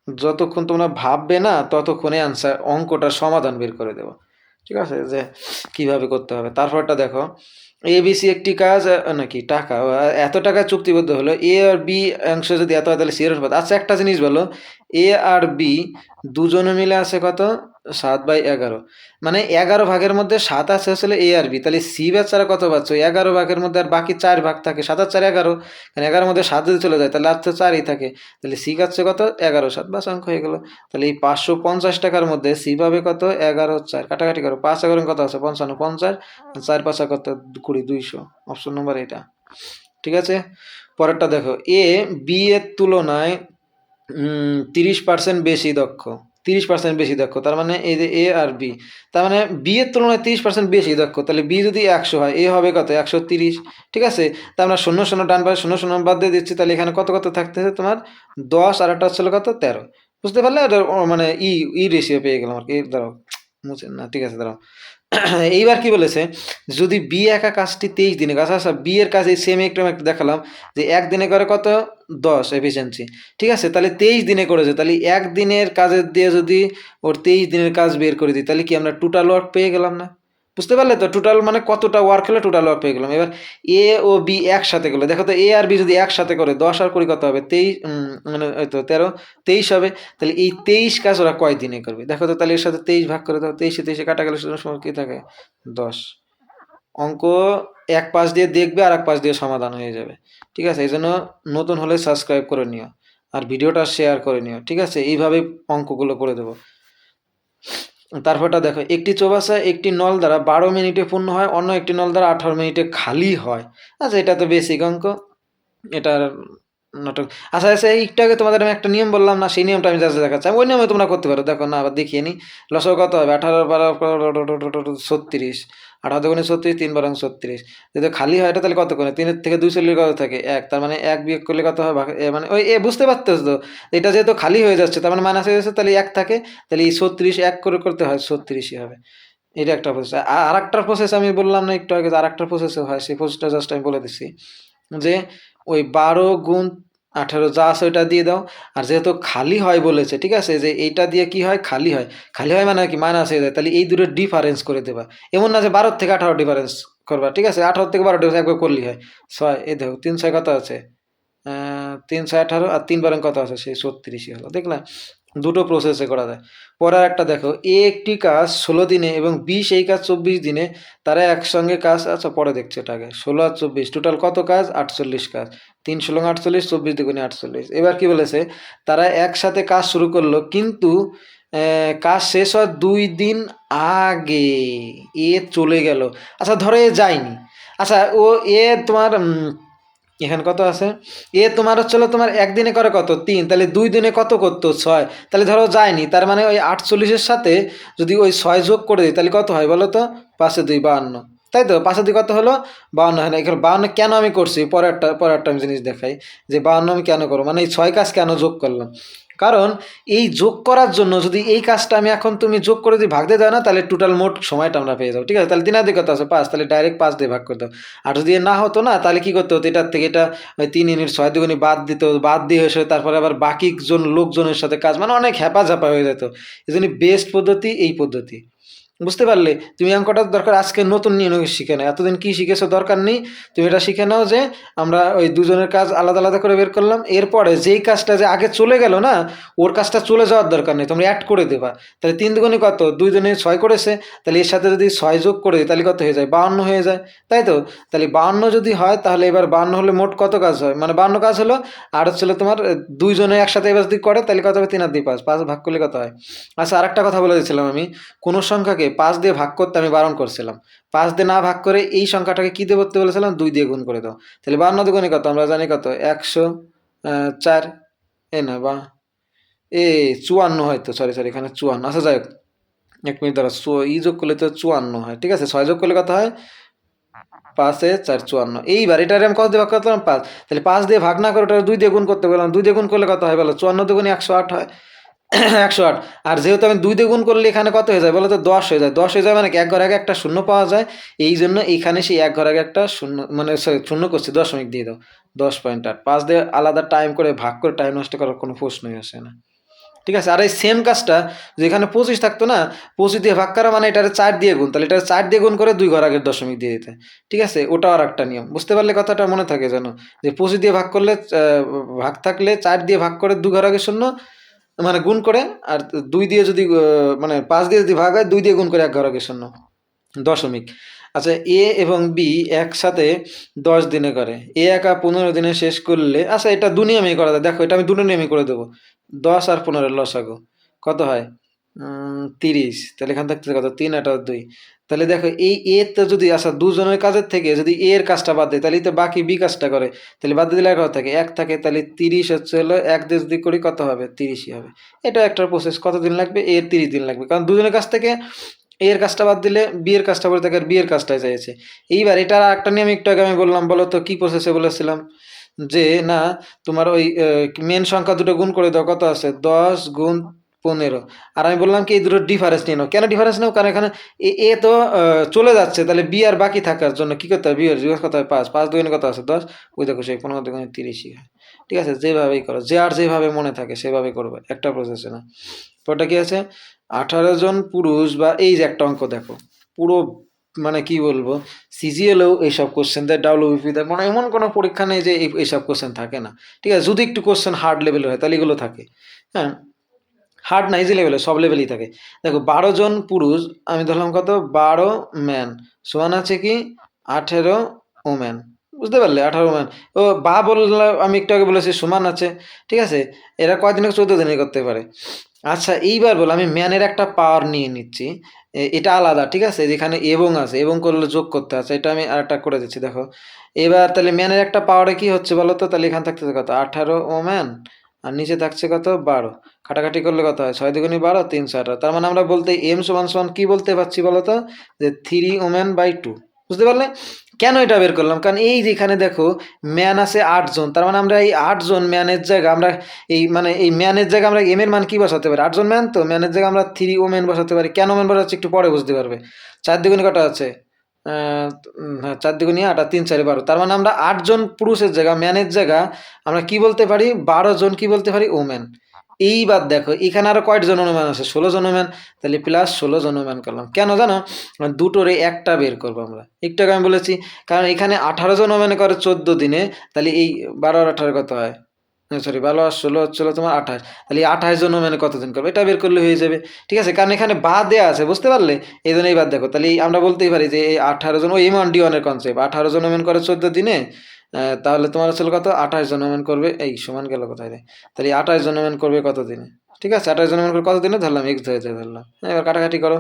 যতক্ষণ তোমরা ভাববে না, ততক্ষণে আনসার অঙ্কটার সমাধান বের করে দেবো, ঠিক আছে, যে কিভাবে করতে হবে। তারপরটা দেখো, এবিসি একটি কাজ নাকি টাকা, এত টাকা চুক্তিবদ্ধ হলো। এ আর বি অংশ যদি এত হয়, তাহলে সি এর অনুপাত। আচ্ছা, একটা জিনিস বলো, এ আর বি দুজনে মিলে আছে কত? 7/11। মানে 11 ভাগের মধ্যে 7 আছে আসলে এ আর বি, তাহলে সি বেচারা কত পাচ্ছ? 11 ভাগের মধ্যে আর বাকি 4 ভাগ থাকে, 7 আর 4 11, কারণ 11-এর মধ্যে 7 যদি চলে যায়, তাহলে আর তো 4ই থাকে, তাহলে সি খাচ্ছে কত? 11 7, বাস অঙ্ক হয়ে গেল। তাহলে এই 550 টাকার মধ্যে সি পাবে কত? 11 4, কাটাকাটি করো, 5 11 কত আছে? 55, 50, 4 5 কত? 20, 200। অপশন নম্বর এটা, ঠিক আছে। পরেরটা দেখো, এ বি এর তুলনায় 30% বেশি দক্ষ, 30% বেশি দক্ষ, তার মানে এই যে এ আর বি, তার মানে বি এর তুলনায় 30% বেশি দক্ষ, তাহলে বি যদি 100 হয়, এ হবে কত? 130, ঠিক আছে। তা আমরা 0 0 ডান পাশে 0 0 বাদ দিয়ে দিচ্ছি, তাহলে এখানে কত কত থাকতেছে তোমার? 10, আর একটা হচ্ছিল কত? 13। বুঝতে পারলে? এটা মানে ই রেশিও পেয়ে গেলাম আর কি। দাঁড়াও, মুছে না, ঠিক আছে, দাঁড়াও। এইবার কি বলেছে, যদি বি একা কাজটি 23 দিনে কাজ, আচ্ছা বি এর কাজ এই সেম একটু দেখালাম যে একদিনে করে কত? 10 এফিসিয়েন্সি, ঠিক আছে। তাহলে 23 দিনে করেছে, তাহলে একদিনের কাজের দিয়ে যদি ওর 23 দিনের কাজ বের করে দিই, তাহলে কি আমরা টোটাল ওয়ার্ক পেয়ে গেলাম না? বুঝতে পারলে তো? টোটাল মানে কতটা ওয়ার্ক হলো, টোটাল ওয়ার্ক পেয়ে গেলাম। এবার এ ও বি একসাথে গেলো, দেখো তো এ আর বি যদি একসাথে করে 10 আর 20 কত হবে? 23, মানে ওই তো 13, 23 হবে। তাহলে এই 23 কাজ ওরা কয় দিনে করবে? দেখো তো, তাহলে এর সাথে 23 ভাগ করে দাও, 23 23 কাটা গেলে সময় কি থাকে? 10। অঙ্ক এক পাশ দিয়ে দেখবে আর এক পাশ দিয়ে সমাধান হয়ে যাবে। ঠিক আছে, এই জন্য নতুন হলে সাবস্ক্রাইব করে নিও আর ভিডিওটা শেয়ার করে নিও। ঠিক আছে, এইভাবেই অঙ্কগুলো করে দেবো। তারপরটা দেখো, একটি চৌবাচ্চা একটি নল দ্বারা 12 মিনিটে পূর্ণ হয়, অন্য একটি নল দ্বারা 18 মিনিটে খালি হয়। আচ্ছা, এটা তো বেসিক অঙ্ক, এটার নাটক। আচ্ছা আচ্ছা, একটু আগে তোমাদের আমি একটা নিয়ম বললাম না, সেই নিয়মটা আমি জাস্ট দেখাচ্ছি, ওই নিয়মে তোমরা করতে পারো। দেখো না, আবার দেখিয়ে নিই। লসও কত হবে? 18 12 36, 18 দুগুণে 36, 3 12 36। যদি খালি হয় এটা, তাহলে কত করে? 3 থেকে 2 চললে কত থাকে? 1। তার মানে 1 বিয়োগ করলে কত হয়? মানে ওই বুঝতে পারতেছ তো? এটা যেহেতু খালি হয়ে যাচ্ছে, তার মানে মাইনাস হয়ে যাচ্ছে, তাহলে 1 থাকে। তাহলে এই 36 1 করে করতে হয় 36ই হবে। এটা একটা প্রসেস। আর একটা প্রসেস আমি বললাম না একটু আগে, আর একটা প্রসেসও হয়, সেই প্রসেসটা জাস্ট আমি বলে দিচ্ছি। যে ওই 12 গুণ 18 যা আছে ওইটা দিয়ে দাও। আর যেহেতু খালি হয় বলেছে, ঠিক আছে, যে এইটা দিয়ে কি হয়? খালি হয়। খালি হয় মানে কি? মাইনাস হয়ে যায়। তাহলে এই দুটো ডিফারেন্স করে দেবা। এমন না যে 12 থেকে 18 ডিফারেন্স করবা, ঠিক আছে? 18 থেকে 12 ডিফারেন্স একবার করলেই হয়। 6, এই দেখো 3 6 কত আছে? 3 6 18, আর 3 12 কত আছে? সেই 36ই হলো। দেখলাম দুটো প্রসেসে করা যায়। পরে একটা দেখো, এ একটি কাজ 16 দিনে এবং বি সেই কাজ 24 দিনে, তারা একসঙ্গে কাজ, আচ্ছা পরে দেখছি এটা আগে। 16 আর 24 টোটাল কত কাজ? 48 কাজ। 3 16 48, 24 দুগুণে 48। এবার কি বলেছে? তারা একসাথে কাজ শুরু করলো, কিন্তু কাজ শেষ হওয়ার 2 দিন আগে এ চলে গেল। আচ্ছা ধরো এ যায়নি। আচ্ছা ও এ তোমার এখানে কত আছে? এ তোমার হচ্ছিল তোমার একদিনে করে কত? 3। তাহলে 2 দিনে কত করতো? 6। তাহলে ধরো যায়নি, তার মানে ওই 48-এর সাথে যদি ওই 6 যোগ করে দিই, তাহলে কত হয় বলো তো? 5 2 52, তাই তো? 5 2 কত হলো? 52 হয় না? এখানে 52 কেন আমি করছি, পরেরটা আমি জিনিস দেখাই যে 52 আমি কেন করবো, মানে এই 6 কাজ কেন যোগ করলাম। কারণ এই যোগ করার জন্য, যদি এই কাজটা আমি এখন তুমি যোগ করে যদি ভাগ দিয়ে দাও না, তাহলে টোটাল মোট সময়টা আমরা পেয়ে যাবো। ঠিক আছে, তাহলে 3 আর 2 কত আছে? 5, তাহলে ডাইরেক্ট 5 দিয়ে ভাগ করে দাও। আর যদি না হতো না, তাহলে কি করতে হতো? এটার থেকে এটা ওই 3 ইউনিট 6 দুগুণে বাদ দিত, বাদ দিয়ে এসে তারপরে আবার বাকি লোকজনের সাথে কাজ, মানে অনেক হ্যাপাঝাপা হয়ে যেত। এই জন্য বেস্ট পদ্ধতি এই পদ্ধতি। বুঝতে পারলে? তুমি অঙ্কটা দরকার আজকে নতুন নিয়ে শিখে নাও, এতদিন কি শিখেছো দরকার নেই। তুমি এটা শিখে নাও যে আমরা ওই দুজনের কাজ আলাদা আলাদা করে বের করলাম, এরপরে যেই কাজটা যে আগে চলে গেল না, ওর কাজটা চলে যাওয়ার দরকার নেই, তোমরা অ্যাড করে দেবা। তাহলে 3 দুগুণে কত? 2 জনে 6 করেছে, তাহলে এর সাথে যদি 6 যোগ করে দিই, তাহলে কত হয়ে যায়? 52 হয়ে যায়, তাই তো? তাহলে 52 যদি হয়, তাহলে এবার 52 হলে মোট কত কাজ হয়? মানে 52 কাজ হলো। আর হচ্ছিল তোমার 2 জনে একসাথে এবার যদি করে, তাহলে কত হবে? 3 আর 2 5, 5 ভাগ করলে কত হয়? আচ্ছা, আরেকটা কথা বলে দিয়েছিলাম আমি, কোনো সংখ্যাকে 5 দিয়ে ভাগ করতে আমি বারণ করছিলাম। 5 দিয়ে না ভাগ করে এই সংখ্যাটাকে কী দিয়ে করতে বলেছিলাম? 2 দিয়ে গুণ করে দাও। তাহলে 52 দুগুণে কত? আমরা জানি কত? 104। এ না বা 54 হয়তো, সরি সরি, এখানে 54। আচ্ছা যাই হোক, 1 মিনিট দ্বারা যোগ করলে তো 54 হয়। ঠিক আছে, 6 যোগ করলে কত হয়? 5 এ 4 54। এইবার এটারে আমি কত দিয়ে ভাগ করলাম? 5। তাহলে 5 দিয়ে ভাগ না করে ওটা 2 দিয়ে গুণ করতে বললাম। 2 দিয়ে গুণ করলে কত হয় বলো? 54 দুগুণে 108 হয়। 108। আর যেহেতু আমি 2 দিয়ে গুণ করলে এখানে কত হয়ে যায় বলো তো? 10 হয়ে যায়। 10 হয়ে যায় মানে কি? এক ঘর আগে একটা শূন্য পাওয়া যায়। এই জন্য এইখানে সেই এক ঘর আগে একটা শূন্য, মানে সরি শূন্য করছি, দশমিক দিয়ে দাও। 10.8। 5 দিয়ে আলাদা টাইম করে ভাগ করে টাইম নষ্ট করার কোনো প্রশ্নই আসে না। ঠিক আছে, আর এই সেম কাজটা যেখানে 25 থাকতো না, 25 দিয়ে ভাগ করা মানে এটারে 4 দিয়ে গুণ, তাহলে এটা 4 দিয়ে গুণ করে 2 ঘর আগের দশমিক দিয়ে দিতে। ঠিক আছে, ওটাও আর একটা নিয়ম। বুঝতে পারলে কথাটা? মনে থাকে যেন, যে 25 দিয়ে ভাগ করলে ভাগ থাকলে 4 দিয়ে ভাগ করে 2 ঘর আগে শূন্য, মানে গুণ করে, আর 2 দিয়ে যদি মানে 5 দিয়ে যদি ভাগ হয়, 2 দিয়ে গুণ করে 1 ঘর আগে শূন্য, দশমিক। আচ্ছা, এ এবং বি একসাথে 10 দিনে করে, এ একা 15 দিনে শেষ করলে, আচ্ছা এটা 2 নিয়মেই করা যায়। দেখো এটা আমি 2 নিয়মেই করে দেবো। 10 আর 15 লসাগু কত হয়? 30। তাহলে এখান থাকতে কত? 3 আর 2। তাহলে দেখো এই এ তো যদি, আচ্ছা দুজনের কাজের থেকে যদি এ এর কাজটা বাদ দেয়, তাহলে তো বাকি বি কাজটা করে, তাহলে বাদ দিলে কত থাকে? 1 থাকে। তাহলে 30 হচ্ছে হলো 1 দিয়ে যদি করি কত হবে? 30ই হবে। এটা একটা প্রসেস। কত দিন লাগবে? এর 30 দিন লাগবে, কারণ দুজনের কাছ থেকে এর কাজটা বাদ দিলে বিয়ের কাজটা পড়ে থাকে, আর বিয়ের কাজটাই চাইছে। এইবার এটার একটা নিয়ম একটু আগে আমি বললাম, বলো তো কি প্রসেসে বলেছিলাম? যে না, তোমার ওই মেন সংখ্যা দুটো গুণ করে দাও, কত আছে? 10 গুণ 15। আর আমি বললাম কি এই দুটো ডিফারেন্স নিয়ে নাও। কেন ডিফারেন্স নাও? কারণ এখানে এ তো চলে যাচ্ছে, তাহলে বি আর বাকি থাকার জন্য কি করতে হবে? বি এর জিজ্ঞেস কত হয়? 5। 5 দুগুণে কত আছে? 10। ওই দেখো সেই 15 দুগুণে 30ই হয়। ঠিক আছে, যেভাবেই করো, যে আর যেভাবে মনে থাকে সেভাবে করবে, একটা প্রসেসে না। পরটা কি আছে? 18 জন পুরুষ, বা এই যে একটা অঙ্ক দেখো, পুরো মানে কি বলবো, সিজিএলেও এইসব কোশ্চেন দেয়, ডাব্লিউবিপি দেয়, মানে এমন কোনো পরীক্ষা নেই যে এইসব কোশ্চেন থাকে না। ঠিক আছে, যদি একটু কোশ্চেন হার্ড লেভেলের হয় তাহলে এগুলো থাকে। হ্যাঁ, হার্ড না, ইজি লেভেলে, সব লেভেলই থাকে। দেখো 12 জন পুরুষ, আমি ধরলাম কত, 12 ম্যান সমান আছে কি 18 ওম্যান। বুঝতে পারলে, 18 ম্যান। ও বা বললাম, আমি একটু আগে বলেছি সমান আছে। ঠিক আছে, এরা কয়দিনে, 14 দিনে করতে পারে। আচ্ছা এইবার বল, আমি ম্যানের একটা পাওয়ার নিয়ে নিচ্ছি, এটা আলাদা। ঠিক আছে, যেখানে এবং আছে, এবং করলে যোগ করতে আছে, এটা আমি আরেকটা করে দিচ্ছি। দেখো এবার তাহলে ম্যানের একটা পাওয়ারে কি হচ্ছে বলো তো, তাহলে এখানে থাকতেছে কত, 18 ওম্যান, আর নিচে থাকছে কত, 12। কাটাকাটি করলে কত হয়, 6 × 2 = 12, 3×18। তার মানে আমরা বলতে এম সমান সমান কি বলতে পারছি বলতো, যে 3 ওম্যান/2। বুঝতে পারলে? কেন এটা বের করলাম, কারণ এই যেখানে দেখো ম্যান আছে 8 জন, তার মানে আমরা এই 8 জন ম্যানের জায়গা আমরা এই মানে এই ম্যানের জায়গায় আমরা এম এর মান কি বসাতে পারি, 8 জন ম্যান, তো ম্যানের জায়গায় আমরা 3 ওম্যান বসাতে পারি। কেন ওম্যান বসাচ্ছি একটু পরে বুঝতে পারবে। 4 × 2 = কটা আছে, হ্যাঁ 4 × 2 = 8, আর 3×4 = 12। তার মানে আমরা 8 জন পুরুষের জায়গা, ম্যানের জায়গা আমরা কি বলতে পারি, 12 জন কি বলতে পারি, ওম্যান। এইবার দেখো এখানে আরো কয়জন ওম্যান আছে, 16 জন ওম্যান, তাহলে প্লাস 16 জন ওম্যান করলাম। কেন জানো, দুটোরে একটা বের করবো আমরা, একটু আগে আমি বলেছি, কারণ এখানে 18 জন ওম্যানে করে 14 দিনে, তাহলে এই 12 আর 18 কত হয়, সরি 12 আর 16 হচ্ছিল তোমার 28, তাহলে 28 জন ওম্যানে কতদিন করবে, এটা বের করলে হয়ে যাবে। ঠিক আছে, কারণ এখানে বাদ দেওয়া আছে, বুঝতে পারলে, এই জন্য এই বাদ দেখো, তাহলে আমরা বলতেই পারি যে এই 18 জন, ওই M1D1 কনসেপ্ট, 18 জন ওম্যান করে 14 দিনে, তাহলে তোমার আসলে কত, 28 জন ওম্যান করবে, এই সমান গেল কোথায় রে, তাহলে 28 জন ওম্যান করবে কত দিনে। ঠিক আছে, 28 জন ওম্যান করবে কত দিনে, ধরলাম এক্স ধরে ধরলাম। এবার কাটাকাটি করো,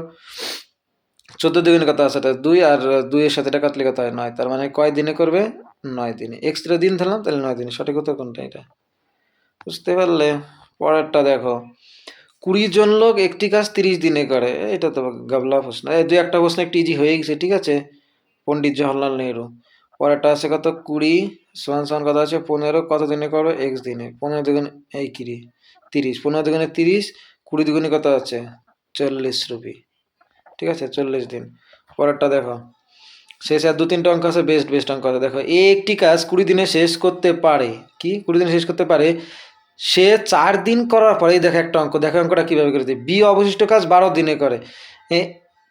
14 দিনে কত আছে, 2, আর 2-এর সাথে এটা কাটলে কত হয়, 9। তার মানে কয় দিনে করবে, 9 দিনে। এক্সট্রা দিন ধরলাম, তাহলে 9 দিনে। সঠিক উত্তর কোনটা, এটা। বুঝতে পারলে? পরেরটা দেখো, 20 জন লোক একটি কাজ 30 দিনে করে। এটা তো গাবলা প্রশ্ন, এই 2-একটা প্রশ্ন একটু ইজি হয়ে গেছে। ঠিক আছে, পণ্ডিত জওহরলাল নেহরু। পরেরটা আছে কত, 20 সমান সমান কত আছে, 15 কত দিনে করো, এক্স দিনে। 15 দুগুণে এই কিরি 30, 15 দুগুণে 30, 20 দুগুণে কত আছে, 40 রুপি। ঠিক আছে, 40 দিন। পরেরটা দেখো, শেষ আর 2-3টা অঙ্ক আছে, বেস্ট অঙ্ক আছে। দেখো এ একটি কাজ 20 দিনে শেষ করতে পারে, কি 20 দিনে শেষ করতে পারে, সে 4 দিন করার পরেই, দেখো একটা অঙ্ক, দেখো অঙ্কটা কীভাবে করে দিই, বি অবশিষ্ট কাজ 12 দিনে করে।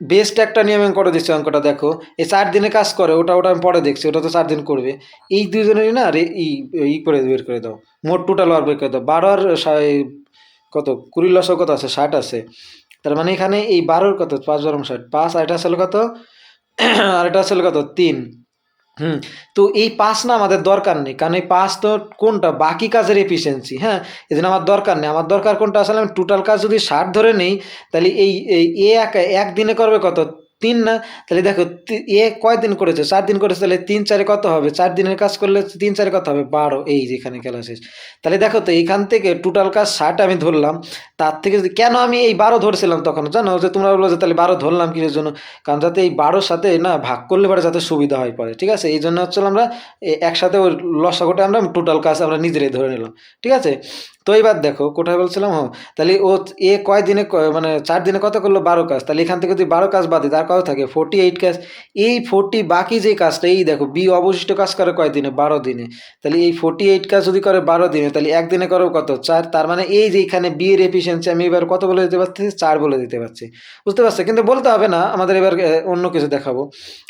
বেস্ট একটা নিয়ম আমি করে দিচ্ছি অঙ্কটা, দেখো এই 4 দিনে কাজ করে, ওটা আমি পরে দেখছি, ওটা তো 4 দিন করবে। এই দুজনেরই না ই করে বের করে দাও, মোট টোটাল ওয়ার্ক বের করে দাও। 12 আর কত, 20 লসও কত আছে, 60 আছে। তার মানে এখানে এই 12-র কত, 5 × 60, 5, আর এটা আসলে কত, আর এটা আসলে কত, 3। তো এই 5 না আমাদের দরকার নেই, কারণ এই 5 তো কোনটা, বাকি কাজের এফিসিয়েন্সি। হ্যাঁ, এই জন্য আমার দরকার নেই। আমার দরকার কোনটা, আসলে আমি টোটাল কাজ যদি 60 ধরে নেই, তাহলে এই এ একদিনে করবে কত, 3 না। তাহলে দেখো এ কয় দিন করেছে, 4 দিন করেছে, তাহলে 3×4 কত হবে, 4 দিনের কাজ করলে 3×4 কত হবে, 12। এই যেখানে খেলা শেষ। তাহলে দেখো তো এইখান থেকে টোটাল কাজ 60 আমি ধরলাম, তার থেকে যদি, কেন আমি এই 12 ধরছিলাম তখন জানো, যে তোমরা বলো যে তাহলে 12 ধরলাম কিসের জন্য, কারণ যাতে এই 12-র সাথে না ভাগ করলে পরে যাতে সুবিধা হয় পরে। ঠিক আছে, এই জন্য হচ্ছে আমরা একসাথে ওই লসাগুটা আমরা টোটাল কাজ আমরা নিজেরাই ধরে নিলাম। ঠিক আছে, তো এবার দেখো কোথায় বলছিলাম, তাহলে ও এ কয় দিনে মানে 4 দিনে কত করলো, 12 কাজ। তাহলে এখান থেকে যদি 12 কাজ বাদে তার কত থাকে, 48 কাজ। এই 40 বাকি যে কাজটা, এই দেখো বি অবশিষ্ট কাজ করে কয় দিনে, 12 দিনে। তাহলে এই 48 কাজ যদি করে 12 দিনে, তাহলে একদিনে করো কত, 4। তার মানে এই যে এখানে বি এর এফিসিয়েন্সি আমি এবার কত বলে দিতে পারছি, 4 বলে দিতে পারছি। বুঝতে পারছো, কিন্তু বলতে হবে না আমাদের, এবার অন্য কিছু দেখাবো,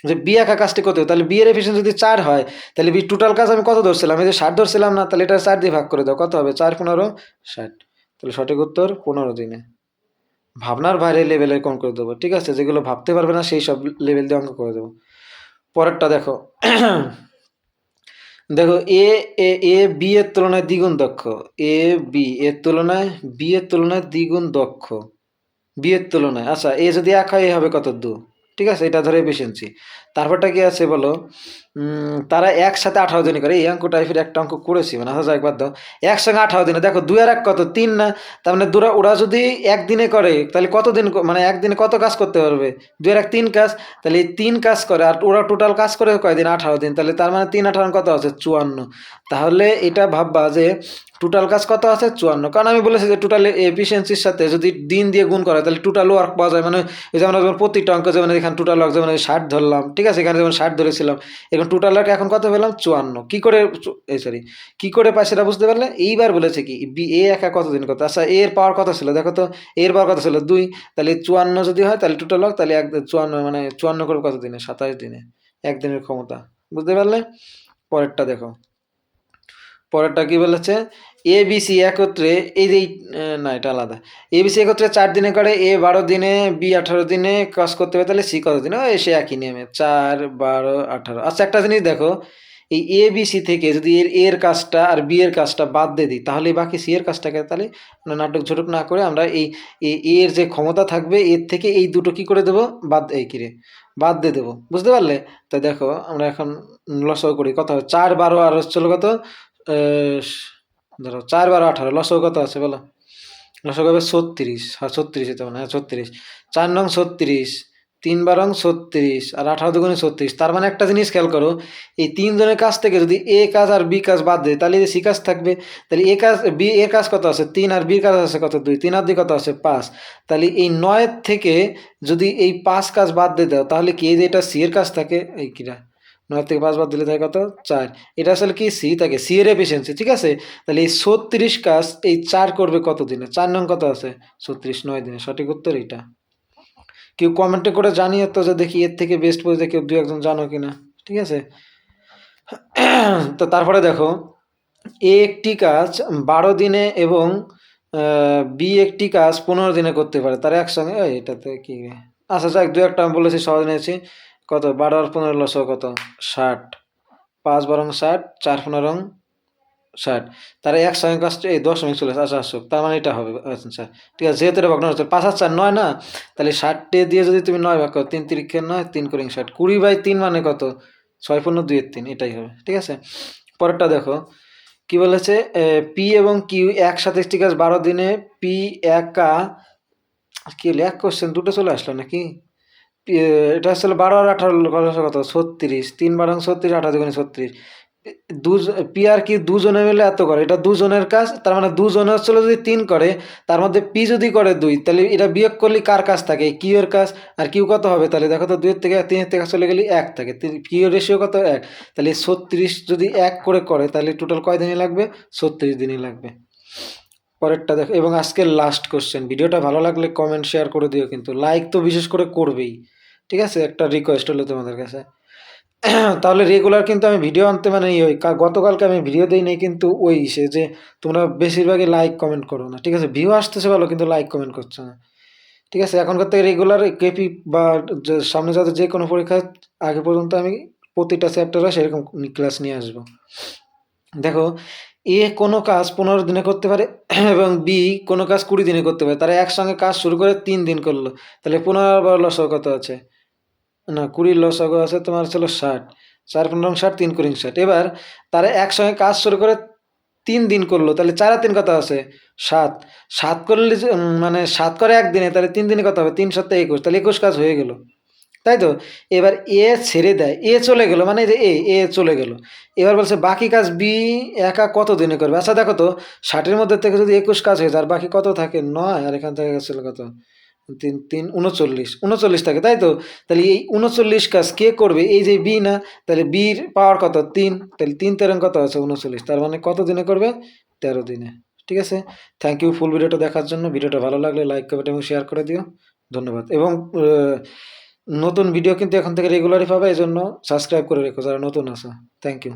যে বি একা কাজটি করতে হবে। তাহলে বি এর এফিসিয়েন্সি যদি 4 হয়, তাহলে বি টোটাল কাজ আমি কত ধরছিলাম, এই যে 60 ধরছিলাম না, তাহলে এটা 4 দিয়ে ভাগ করে দাও, কত হবে, 4 15 60। তাহলে সঠিক উত্তর 15 দিনে। ভাবনার বাইরে লেভেলের কম করে দেবো। ঠিক আছে, যেগুলো ভাবতে পারবে না সেই সব লেভেল দিয়ে অঙ্ক করে দেবো। পরেরটা দেখো, দেখো এ এ বি এর তুলনায় দ্বিগুণ দক্ষ, এ বি এর তুলনায়, বি এর তুলনায় দ্বিগুণ দক্ষ, বি এর তুলনায়। আচ্ছা, এ যদি 1 হয়, এ হবে কত, 2। ঠিক আছে, এটা ধরে এফিসিয়েন্সি। তারপরটা কি আছে বলো, তারা একসাথে 18 দিনে করে। এই অঙ্ক টাইপের একটা অঙ্ক করেছি, মানে আচ্ছা একবার দাও, একসঙ্গে 18 দিনে। দেখো 2 আর 1 কত, 3 না। তার মানে ওরা যদি একদিনে করে, তাহলে কত দিন, মানে একদিনে কত কাজ করতে পারবে, 2 আর 1 3 কাজ। তাহলে এই 3 কাজ করে, আর ওরা টোটাল কাজ করে কয়দিন, 18 দিন। তাহলে তার মানে 3 18 কত আছে, 54। তাহলে এটা ভাববা যে টোটাল কাজ কত আছে, 54। কারণ আমি বলেছি যে টোটাল এফিসিয়েন্সির সাথে যদি দিন দিয়ে গুণ করা, তাহলে টোটাল ওয়ার্ক পাওয়া যায়। মানে এই যে আমরা যখন প্রতিটা অঙ্ক, যেমন এখানে টোটাল ওয়ার্ক যেমন 60 ধরলাম। ঠিক আছে, এখানে যেমন 60 ধরেছিলাম, এখন টোটাল এখন কত পেলাম 54। কি করে সরি কি করে পাই সেটা বুঝতে পারলে? এইবার বলেছে কি বি এ একা কতদিন কত, আচ্ছা এর পাওয়ার কত ছিল দেখো তো, এর পাওয়ার কত ছিল 2, তাহলে 54 যদি হয় তাহলে টোটাল হোক, তাহলে 54 মানে 54 করবে কত দিনে, 27 দিনে, একদিনের ক্ষমতা। বুঝতে পারলে? পরেরটা দেখো, পরেরটা কি বলেছে, এ বি সি একত্রে এই যে না এটা আলাদা, এ বি সি একত্রে 4 দিনে করে, এ 12 দিনে, বি 18 দিনে কাজ করতে হবে, তাহলে সি কত দিনে? ওই সে একই নিয়মে 4 12 18। আচ্ছা একটা জিনিস দেখো, এই এ বি সি থেকে যদি এর কাজটা আর বি এর কাজটা বাদ দিয়ে দিই, তাহলে বাকি সি এর কাজটাকে, তাহলে নাটক ঝটক না করে আমরা এই এর যে ক্ষমতা থাকবে এর থেকে এই দুটো কি করে দেবো, বাদ এই কিরে বাদ দিয়ে দেবো। বুঝতে পারলে? তো দেখো আমরা এখন লসাগু করি, কত হবে 4 12 আর হচ্ছিল কত, ধরো 4 12 18, লসাগু কত আছে বলো? লসাগু হবে 36, হ্যাঁ 36 তো মানে, হ্যাঁ 36, 4 নং 36, 3 12 36 আর 18 দুগুণে 36। তার মানে একটা জিনিস খেয়াল করো, এই তিনজনের কাছ থেকে যদি এ কাজ আর বি কাজ বাদ দেয়, তাহলে সি কাজ থাকবে। তাহলে এ কাজ বি এর কাজ কত আছে 3, আর বির কাজ আছে কত 2, 3 আর 2 কত আছে 5। তাহলে এই 9 থেকে যদি এই 5 কাজ বাদ দিয়ে দাও, তাহলে কি এই যে এটা সি এর কাজ থাকে, এই কিরা 9 থেকে 5 বাদ দিলে থাকে কত 4। এটা আসলে কি সি থাকে, সি এর এফিসিয়েন্সি, ঠিক আছে। তাহলে এই 36 কাজ এই 4 করবে কত দিনে, 4 নং কত আছে 36, 9 দিনে। সঠিক উত্তর এটা। কেউ কমেন্টে করে জানিয়ে তো, যে দেখি এর থেকে বেস্ট বুঝতে কেউ 2 1 জন জানো কিনা, ঠিক আছে। তো তারপরে দেখো, এ একটি কাজ 12 দিনে এবং বি একটি কাজ 15 দিনে করতে পারে, তারা একসঙ্গে এটাতে কি, আচ্ছা যাক 2 1টা আমি বলেছি সহজ নিয়েছি। কত 12 আর 15 লসও কত 60, 5 12 60, 4 15 60, তারা একসঙ্গে কাজ এই 10 মিনিট চলে আসে, আচ্ছা আসুক, তার মানে এটা হবে। আচ্ছা ঠিক আছে, যেহেতু এটা ভগ্নাংশ 5 আর 4 9 না, তাহলে 60 দিয়ে যদি তুমি 9 ভাগ করো, 3 3 9, 3 করে 60, 20/3 মানে কত 6 15 2 3, এটাই হবে, ঠিক আছে। পরেরটা দেখো কি বলেছে, পি এবং কিউ একসাথে একটি কাজ 12 দিনে, পি একা, কি হলো এক কোশ্চেন দুটো চলে আসলো নাকি, এটা আসলে 12 আর 18 কত 36, 3 12 36, 18 দুগুণে 36, পি আর কি দুজনে মিলে এত করে, এটা দুজনের কাজ, তার মানে দুজনে হচ্ছিল যদি 3 করে, তার মধ্যে পি যদি করে 2, তাহলে এটা বিয়োগ করলে কার কাজ থাকে, কিউ এর কাজ। আর কিউ কত হবে তাহলে দেখো তো, 2 এর থেকে 3 এর থেকে চলে গেলে 1 থাকে, কিউ এর রেশিও কত 1, তাহলে 36 যদি 1 করে তাহলে টোটাল কয় দিনই লাগবে, 36 দিনই লাগবে। পরেরটা দেখো, এবং আজকের লাস্ট কোশ্চেন। ভিডিওটা ভালো লাগলে কমেন্ট শেয়ার করে দিও, কিন্তু লাইক তো বিশেষ করে করবেই, ঠিক আছে, একটা রিকোয়েস্ট হলো তোমাদের কাছে। তাহলে রেগুলার কিন্তু আমি ভিডিও আনতে মানে ওই গতকালকে আমি ভিডিও দিই নাই, কিন্তু ওই সে যে তোমরা বেশিরভাগই লাইক কমেন্ট করো না, ঠিক আছে, ভিউ আসতেছে ভালো কিন্তু লাইক কমেন্ট করছো না, ঠিক আছে। এখনকার থেকে রেগুলার কেপি বা সামনে যাতে যে কোনো পরীক্ষা আগে পর্যন্ত আমি প্রতিটা চ্যাপ্টারে সেরকম ক্লাস নিয়ে আসবো। দেখো এ কোনো কাজ 15 দিনে করতে পারে এবং বি কোনো কাজ 20 দিনে করতে পারে, তারা একসঙ্গে কাজ শুরু করে 3 দিন করলো, তাহলে 15 বার লসাগু কত আছে, না 20 লসাগু আছে তোমার ছিল 60, 4 15 60, 3 করে 60। এবার তারা একসঙ্গে কাজ শুরু করে 3 দিন করলো, তাহলে 4 আর 3 কত আছে 7, 7 করলে মানে 7 করে একদিনে, তাহলে 3 দিনে কত হবে 3 7 21, তাহলে 21 কাজ হয়ে গেল, তাই তো। এবার এ ছেড়ে দেয়, এ চলে গেল, মানে যে এ চলে গেল। এবার বলছে বাকি কাজ বি একা কত দিনে করবে। আচ্ছা দেখো তো 60-এর মধ্যে থেকে যদি 21 কাজ হয়ে যায়, আর বাকি কত থাকে 9, আর এখান থেকে গেছিল কত 3 3 39, 39 থাকে, তাই তো। তাহলে এই 39 কাজ কে করবে, এই যে বি না, তাহলে বির পাওয়ার কত 3, তাহলে 3 13 কত আছে 39, তার মানে কত দিনে করবে 13 দিনে, ঠিক আছে। থ্যাংক ইউ ফুল ভিডিওটা দেখার জন্য। ভিডিওটা ভালো লাগলে লাইক কমেন্ট এবং শেয়ার করে দিও, ধন্যবাদ। এবং নতুন ভিডিও কিন্তু এখন থেকে রেগুলারই পাবে, এই জন্য সাবস্ক্রাইব করে রেখো যারা নতুন আছো। Thank you.